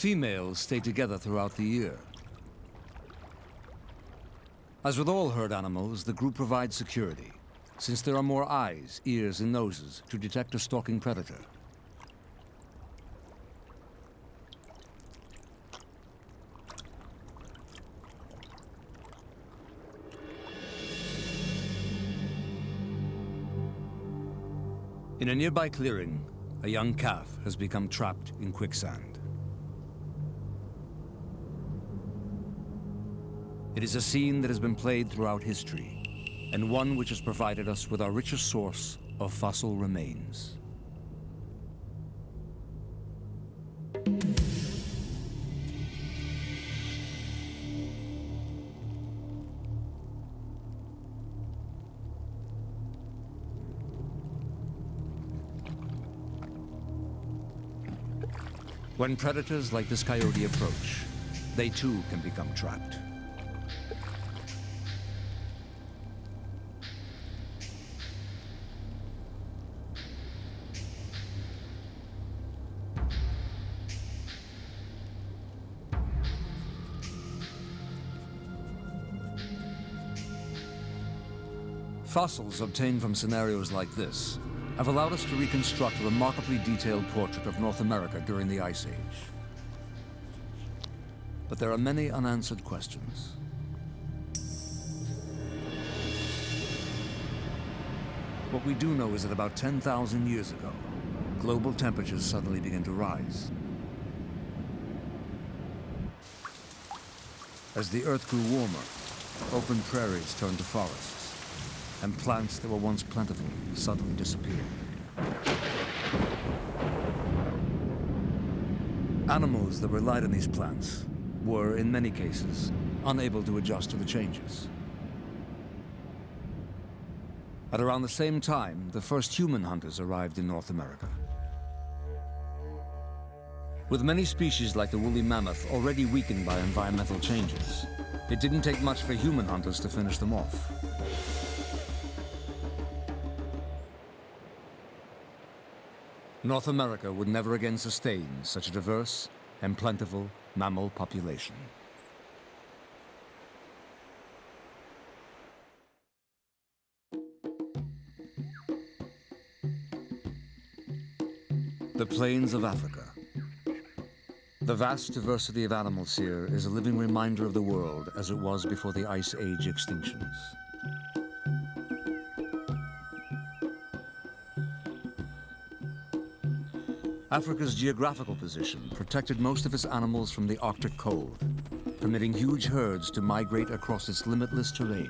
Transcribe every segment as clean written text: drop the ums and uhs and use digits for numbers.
Females stay together throughout the year. As with all herd animals, the group provides security, since there are more eyes, ears, and noses to detect a stalking predator. In a nearby clearing, a young calf has become trapped in quicksand. It is a scene that has been played throughout history, and one which has provided us with our richest source of fossil remains. When predators like this coyote approach, they too can become trapped. Fossils obtained from scenarios like this have allowed us to reconstruct a remarkably detailed portrait of North America during the Ice Age. But there are many unanswered questions. What we do know is that about 10,000 years ago, global temperatures suddenly began to rise. As the Earth grew warmer, open prairies turned to forests, and plants that were once plentiful suddenly disappeared. Animals that relied on these plants were, in many cases, unable to adjust to the changes. At around the same time, the first human hunters arrived in North America. With many species like the woolly mammoth already weakened by environmental changes, it didn't take much for human hunters to finish them off. North America would never again sustain such a diverse and plentiful mammal population. The plains of Africa. The vast diversity of animals here is a living reminder of the world as it was before the Ice Age extinctions. Africa's geographical position protected most of its animals from the Arctic cold, permitting huge herds to migrate across its limitless terrain.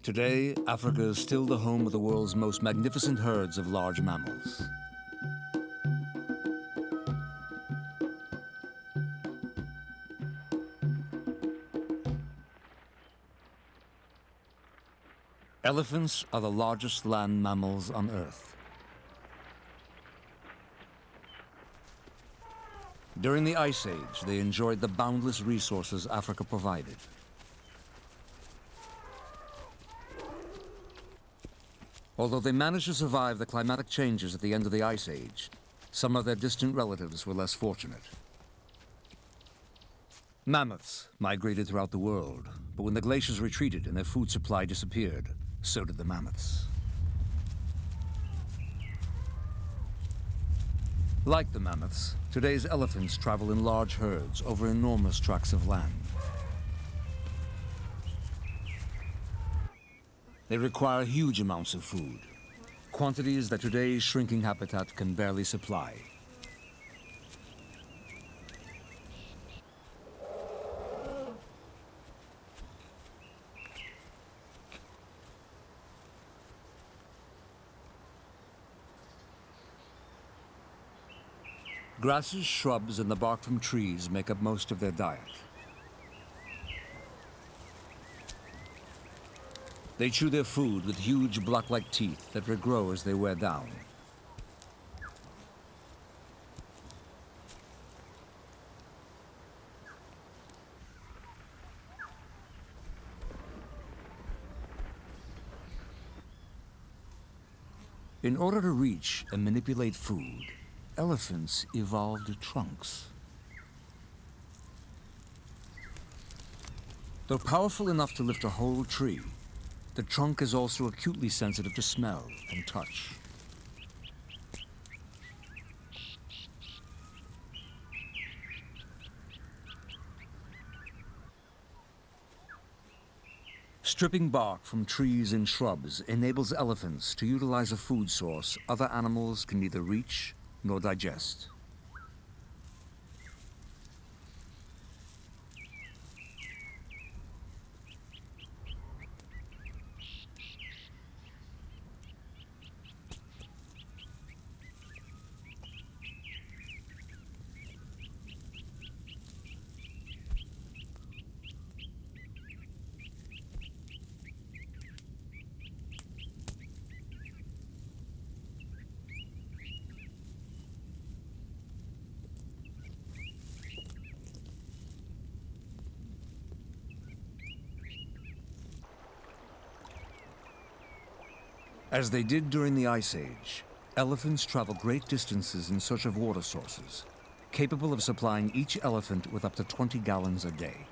Today, Africa is still the home of the world's most magnificent herds of large mammals. Elephants are the largest land mammals on Earth. During the Ice Age, they enjoyed the boundless resources Africa provided. Although they managed to survive the climatic changes at the end of the Ice Age, some of their distant relatives were less fortunate. Mammoths migrated throughout the world, but when the glaciers retreated and their food supply disappeared, so did the mammoths. Like the mammoths, today's elephants travel in large herds over enormous tracts of land. They require huge amounts of food, quantities that today's shrinking habitat can barely supply. Grasses, shrubs, and the bark from trees make up most of their diet. They chew their food with huge block-like teeth that regrow as they wear down. In order to reach and manipulate food, elephants evolved trunks. Though powerful enough to lift a whole tree, the trunk is also acutely sensitive to smell and touch. Stripping bark from trees and shrubs enables elephants to utilize a food source other animals can neither reach nor digest. As they did during the Ice Age, elephants travel great distances in search of water sources, capable of supplying each elephant with up to 20 gallons a day.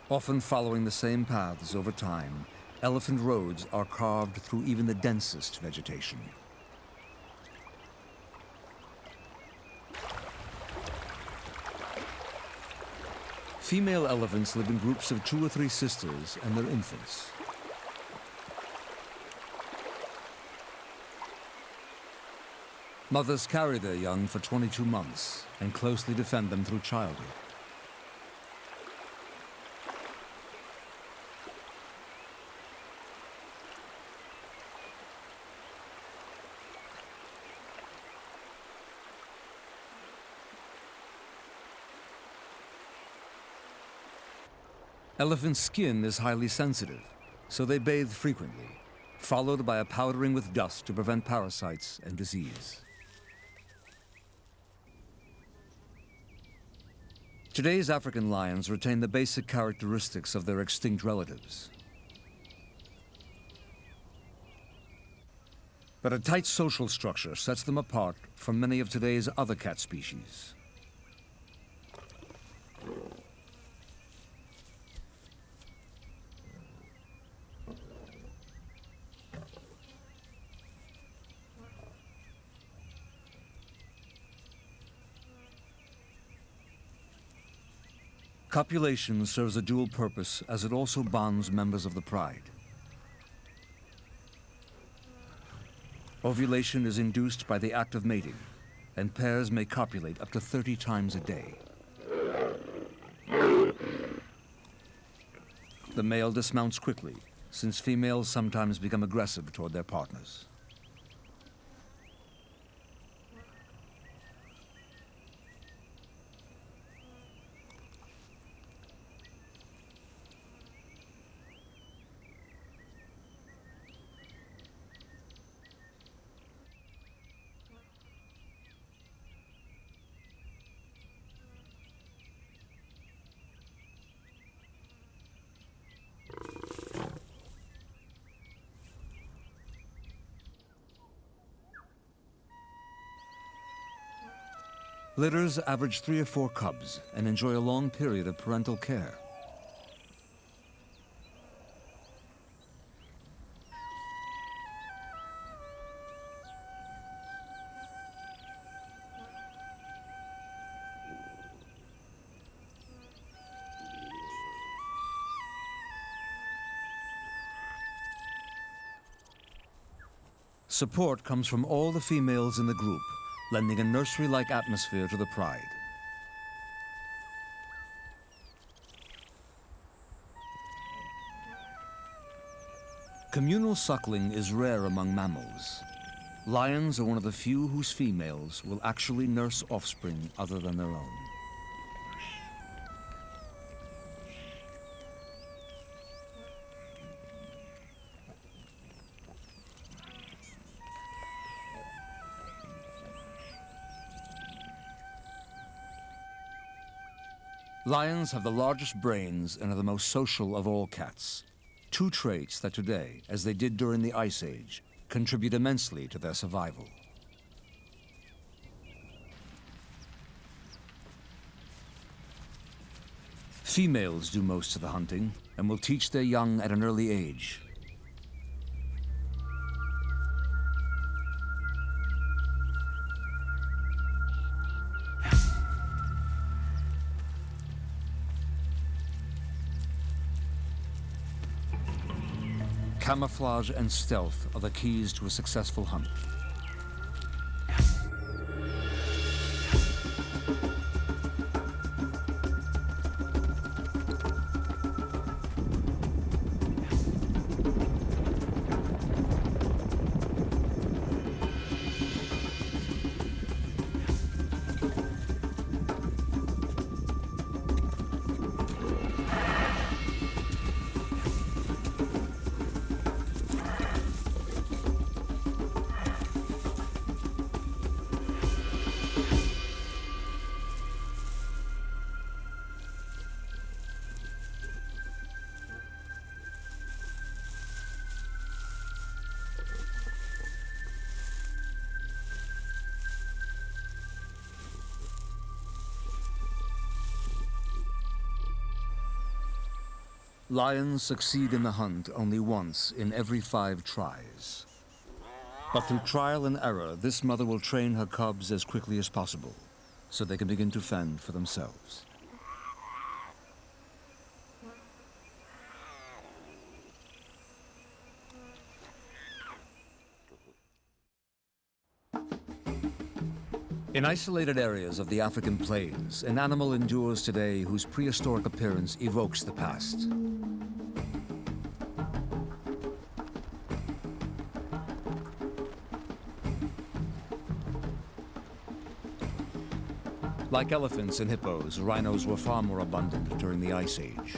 Often following the same paths over time, elephant roads are carved through even the densest vegetation. Female elephants live in groups of 2 or 3 sisters and their infants. Mothers carry their young for 22 months and closely defend them through childhood. Elephant skin is highly sensitive, so they bathe frequently, followed by a powdering with dust to prevent parasites and disease. Today's African lions retain the basic characteristics of their extinct relatives. But a tight social structure sets them apart from many of today's other cat species. Copulation serves a dual purpose as it also bonds members of the pride. Ovulation is induced by the act of mating, and pairs may copulate up to 30 times a day. The male dismounts quickly, since females sometimes become aggressive toward their partners. Litters average 3 or 4 cubs and enjoy a long period of parental care. Support comes from all the females in the group, lending a nursery-like atmosphere to the pride. Communal suckling is rare among mammals. Lions are one of the few whose females will actually nurse offspring other than their own. Lions have the largest brains and are the most social of all cats. Two traits that today, as they did during the Ice Age, contribute immensely to their survival. Females do most of the hunting and will teach their young at an early age. Camouflage and stealth are the keys to a successful hunt. Lions succeed in the hunt only once in every 5 tries. But through trial and error, this mother will train her cubs as quickly as possible, so they can begin to fend for themselves. In isolated areas of the African plains, an animal endures today whose prehistoric appearance evokes the past. Like elephants and hippos, rhinos were far more abundant during the Ice Age.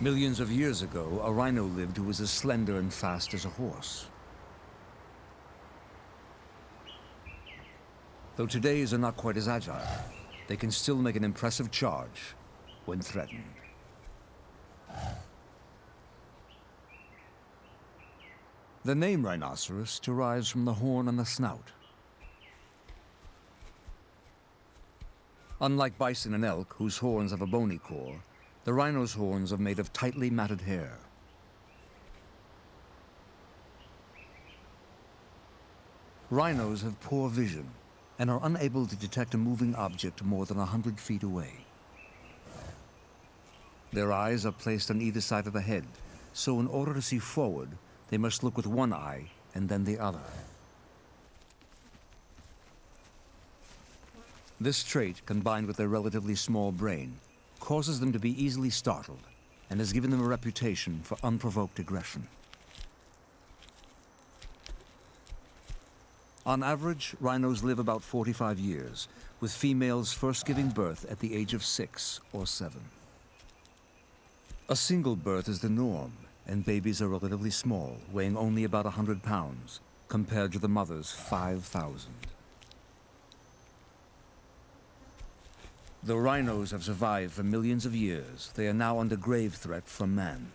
Millions of years ago, a rhino lived who was as slender and fast as a horse. Though today's are not quite as agile, they can still make an impressive charge when threatened. The name rhinoceros derives from the horn on the snout. Unlike bison and elk, whose horns have a bony core, the rhino's horns are made of tightly matted hair. Rhinos have poor vision and are unable to detect a moving object more than 100 feet away. Their eyes are placed on either side of the head, so in order to see forward, they must look with one eye and then the other. This trait, combined with their relatively small brain, causes them to be easily startled and has given them a reputation for unprovoked aggression. On average, rhinos live about 45 years, with females first giving birth at the age of 6 or 7. A single birth is the norm, and babies are relatively small, weighing only about 100 pounds, compared to the mother's 5,000. Though rhinos have survived for millions of years, they are now under grave threat from man.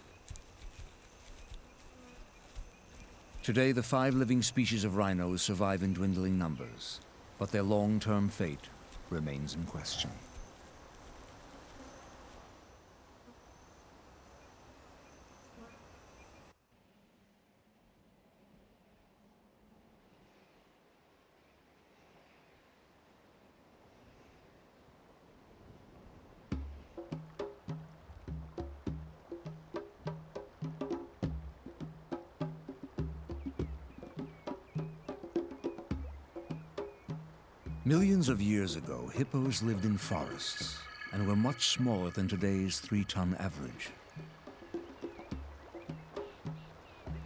Today, the 5 living species of rhinos survive in dwindling numbers, but their long-term fate remains in question. Millions of years ago, hippos lived in forests and were much smaller than today's 3-ton average.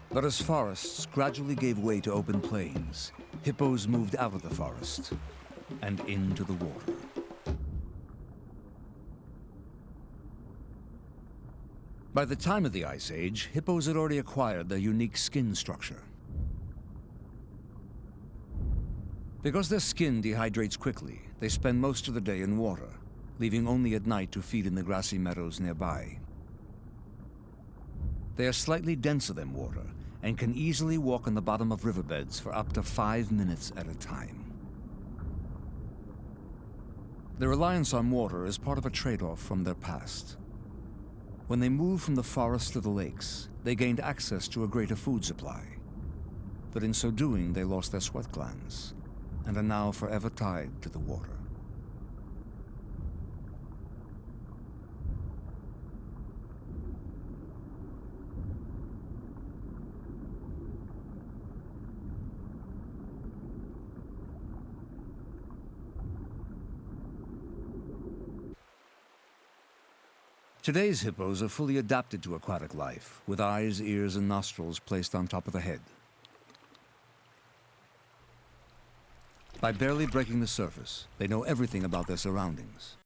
But as forests gradually gave way to open plains, hippos moved out of the forest and into the water. By the time of the Ice Age, hippos had already acquired their unique skin structure. Because their skin dehydrates quickly, they spend most of the day in water, leaving only at night to feed in the grassy meadows nearby. They are slightly denser than water and can easily walk on the bottom of riverbeds for up to 5 minutes at a time. Their reliance on water is part of a trade-off from their past. When they moved from the forest to the lakes, they gained access to a greater food supply. But in so doing, they lost their sweat glands and are now forever tied to the water. Today's hippos are fully adapted to aquatic life, with eyes, ears, and nostrils placed on top of the head. By barely breaking the surface, they know everything about their surroundings.